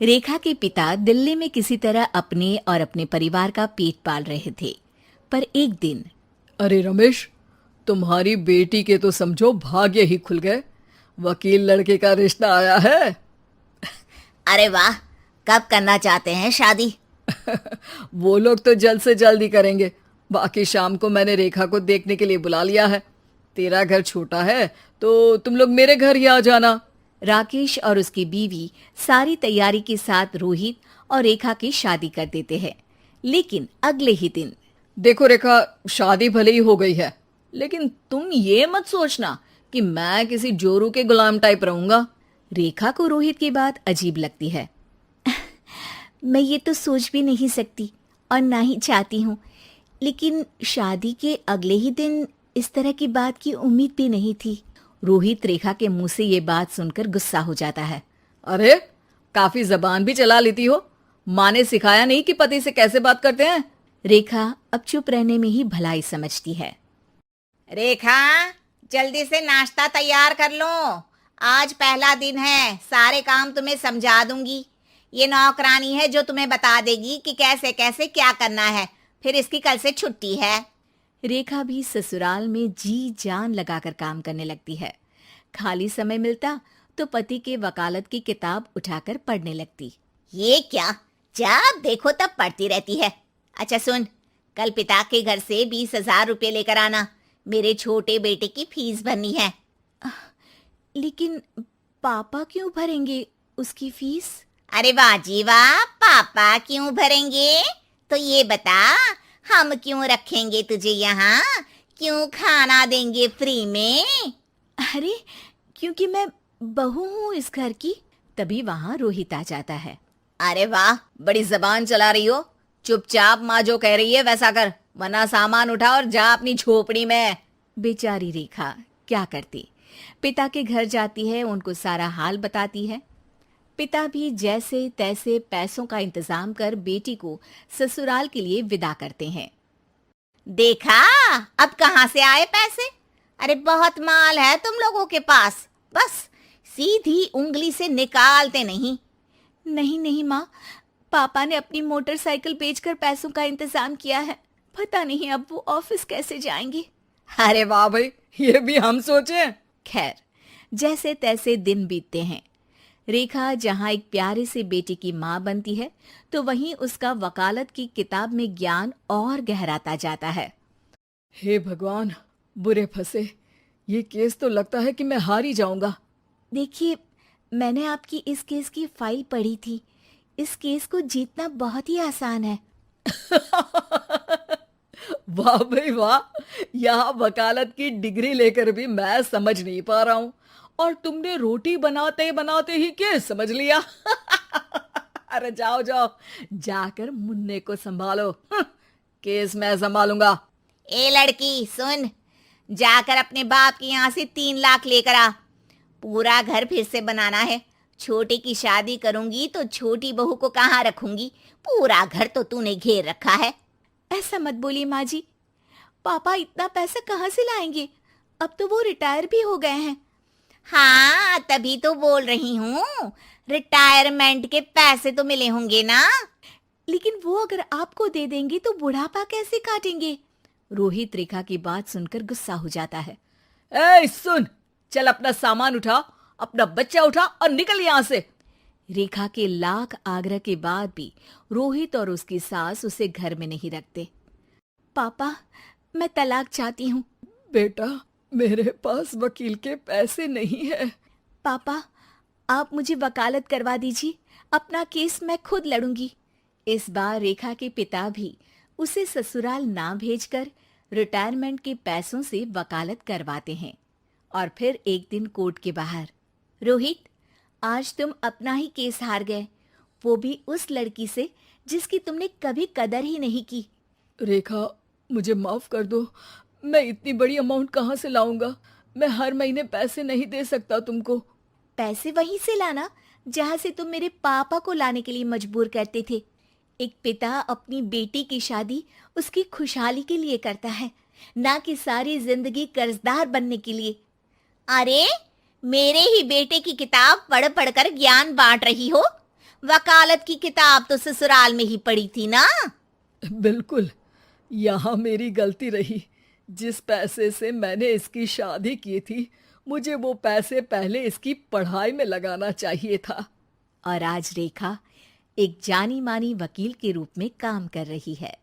रेखा के पिता दिल्ली में किसी तरह अपने और अपने परिवार का पेट पाल रहे थे। पर एक दिन, अरे रमेश, तुम्हारी बेटी के तो समझो भाग्य ही खुल गए। वकील लड़के का रिश्ता आया है। अरे वाह, कब करना चाहते हैं शादी? वो लोग तो जल्द से जल्द ही करेंगे। बाकी शाम को मैंने रेखा को देखने के लिए बुला लिया है। तेरा घर छोटा है तो तुम लोग मेरे घर ही आ जाना। राकेश और उसकी बीवी सारी तैयारी के साथ रोहित और रेखा की शादी कर देते हैं। लेकिन अगले ही दिन, देखो रेखा, शादी भले ही हो गई है, लेकिन तुम ये मत सोचना कि मैं किसी जोरू के गुलाम टाइप रहूंगा। रेखा को रोहित की बात अजीब लगती है। मैं ये तो सोच भी नहीं सकती और ना ही चाहती हूँ, लेकिन शादी के अगले ही दिन इस तरह की बात की उम्मीद भी नहीं थी। रोहित रेखा के मुंह से ये बात सुनकर गुस्सा हो जाता है। अरे, काफी जबान भी चला लेती हो। माँ ने सिखाया नहीं कि पति से कैसे बात करते हैं? रेखा अब चुप रहने में ही भलाई समझती है। रेखा, जल्दी से नाश्ता तैयार कर लो। आज पहला दिन है, सारे काम तुम्हें समझा दूंगी। ये नौकरानी है जो तुम्हें बता देगी कि कैसे कैसे क्या करना है। फिर इसकी कल से छुट्टी है। रेखा भी ससुराल में जी जान लगाकर काम करने लगती है। खाली समय मिलता तो पति के वकालत की किताब उठाकर पढ़ने लगती। ये क्या, जब देखो तब पढ़ती रहती है। अच्छा सुन, कल पिता के घर से 20,000 रुपये लेकर आना। मेरे छोटे बेटे की फीस भरनी है। लेकिन पापा क्यों भरेंगे उसकी फीस? अरे वाह जी वाह, पापा क्यों भरेंगे? तो ये बता, हम क्यों रखेंगे तुझे यहाँ? क्यों खाना देंगे फ्री में? अरे, क्योंकि मैं बहू हूँ इस घर की। तभी वहाँ रोहित आ जाता है। अरे वाह, बड़ी जबान चला रही हो। चुपचाप माँ जो कह रही है वैसा कर, वरना सामान उठा और जा अपनी झोपड़ी में। बेचारी रेखा क्या करती, पिता के घर जाती है, उनको सारा हाल बताती है। पिता भी जैसे तैसे पैसों का इंतजाम कर बेटी को ससुराल के लिए विदा करते हैं। देखा, अब कहाँ से आए पैसे? अरे बहुत माल है तुम लोगों के पास, बस सीधी उंगली से निकालते नहीं। नहीं नहीं माँ, पापा ने अपनी मोटरसाइकिल बेचकर पैसों का इंतजाम किया है। पता नहीं अब वो ऑफिस कैसे जाएंगे। अरे वाह भाई, ये भी हम सोचे। खैर, जैसे तैसे दिन बीतते हैं। रेखा जहाँ एक प्यारे से बेटे की माँ बनती है, तो वहीं उसका वकालत की किताब में ज्ञान और गहराता जाता है। हे भगवान, बुरे फंसे। ये केस तो लगता है कि मैं हार ही जाऊंगा। देखिए, मैंने आपकी इस केस की फाइल पढ़ी थी। इस केस को जीतना बहुत ही आसान है। वाह भाई वाह, यहाँ वकालत की डिग्री लेकर भी मैं समझ नहीं पा रहा हूँ, और तुमने रोटी बनाते बनाते ही केस समझ लिया। अरे जाओ जाओ, जाकर मुन्ने को संभालो। केस मैं संभालूंगा। ए लड़की सुन, जाकर अपने बाप के यहाँ से 3 लाख लेकर आ। पूरा घर फिर से बनाना है। छोटे की शादी करूंगी तो छोटी बहू को कहाँ रखूंगी? पूरा घर तो तूने घेर रखा है। ऐसा मत बोलिए माँ जी, पापा इतना पैसा कहाँ से लाएंगे? अब तो वो रिटायर भी हो गए हैं। हाँ, तभी तो बोल रही हूँ, रिटायरमेंट के पैसे तो मिले होंगे ना। लेकिन वो अगर आपको दे देंगे तो बुढ़ापा कैसे काटेंगे? रोहित रेखा की बात सुनकर गुस्सा हो जाता है। ए सुन, चल अपना सामान उठा, अपना बच्चा उठा और निकल यहाँ से। रेखा के लाख आग्रह के बाद भी रोहित और उसकी सास उसे घर में नहीं रखते। पापा, मैं तलाक चाहती हूँ। बेटा, मेरे पास वकील के पैसे नहीं है। पापा, आप मुझे वकालत करवा दीजिए, अपना केस मैं खुद लड़ूंगी। इस बार रेखा के पिता भी उसे ससुराल ना भेजकर रिटायरमेंट के पैसों से वकालत करवाते हैं। और फिर एक दिन कोर्ट के बाहर, रोहित, आज तुम अपना ही केस हार गए, वो भी उस लड़की से जिसकी तुमने कभी कदर ही नहीं की। रेखा, मुझे माफ कर दो। मैं इतनी बड़ी अमाउंट कहाँ से लाऊंगा? मैं हर महीने पैसे नहीं दे सकता तुमको। पैसे वहीं से लाना जहां से तुम मेरे पापा को लाने के लिए मजबूर करते थे। एक पिता अपनी बेटी की शादी उसकी खुशहाली के लिए करता है, ना कि सारी जिंदगी कर्जदार बनने के लिए। अरे, मेरे ही बेटे की किताब पढ़ पढ़ कर ज्ञान बांट रही हो? वकालत की किताब तो ससुराल में ही पड़ी थी ना। बिल्कुल, यहाँ मेरी गलती रही। जिस पैसे से मैंने इसकी शादी की थी, मुझे वो पैसे पहले इसकी पढ़ाई में लगाना चाहिए था। और आज रेखा एक जानी मानी वकील के रूप में काम कर रही है।